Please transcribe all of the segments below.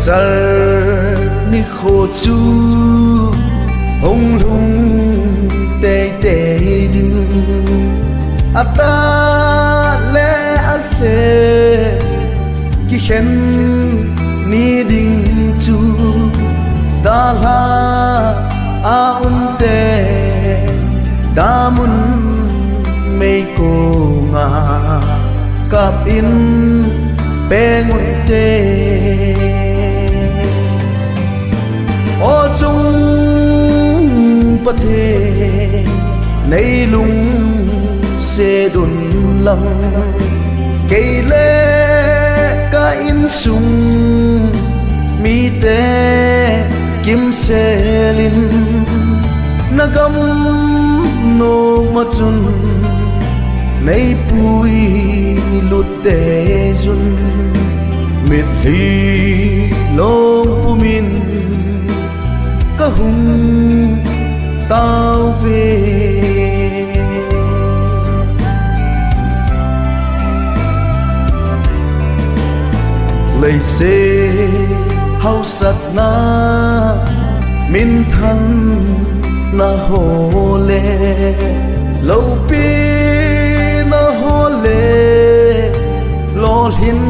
giờ ni khổ chú hông lung tê tê đừng ta lẽ lẽ khi khen ni đinh chú ta là tê đã muốn mây cô ngà cặp in bên ngoài tê ô chung bất thế nay lung sẽ đồn lăng cây lê ca in sung mi tê kim sẽ linh na gam no ma chun nay pui lut tê jun mệt hi long pu min ca hung tao về lời xe hao sat na min thân na hồ lê lâu pi na hồ lê lo hin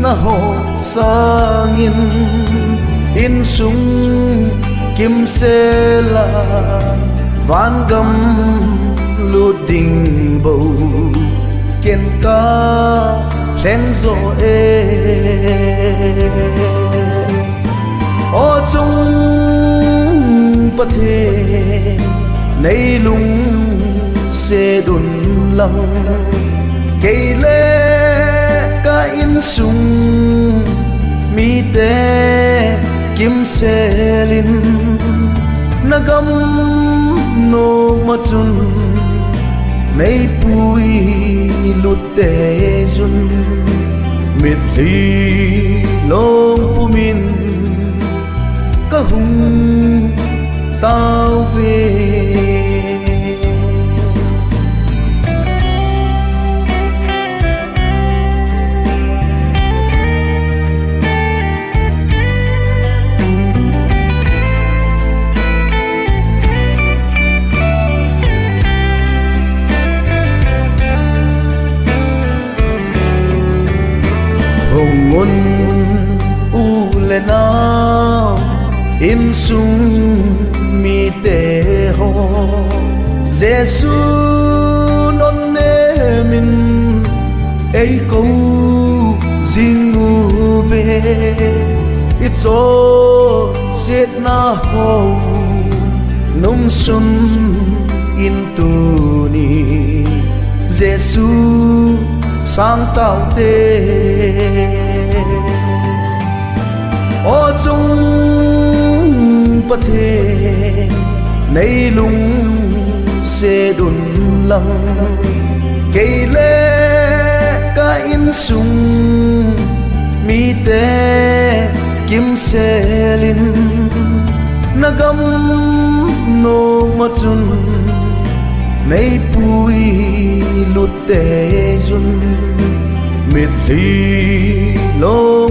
na hồ sang in sung kim se la van gam lu ding bầu kiên ca khen gió ô chung bất thế nay lung sẽ đồn lăng cây lê ca in sung mi tê kim sẽ linh na gam no ma chun nay pui lut tê jun mệt hi long pu min ca hung tao về hồng ngôn u lê nào in sung mi tê ho Giêsu non nê min ấy câu riêng ngu về ít cho giết na ho nông xuân in tu ni Giêsu sáng tạo tê ô chung bất thế nay lung sẽ đồn lăng cây lê ca in sung mi tê kim sẽ linh na gam no ma chun nay pui lut tê jun mệt hi lo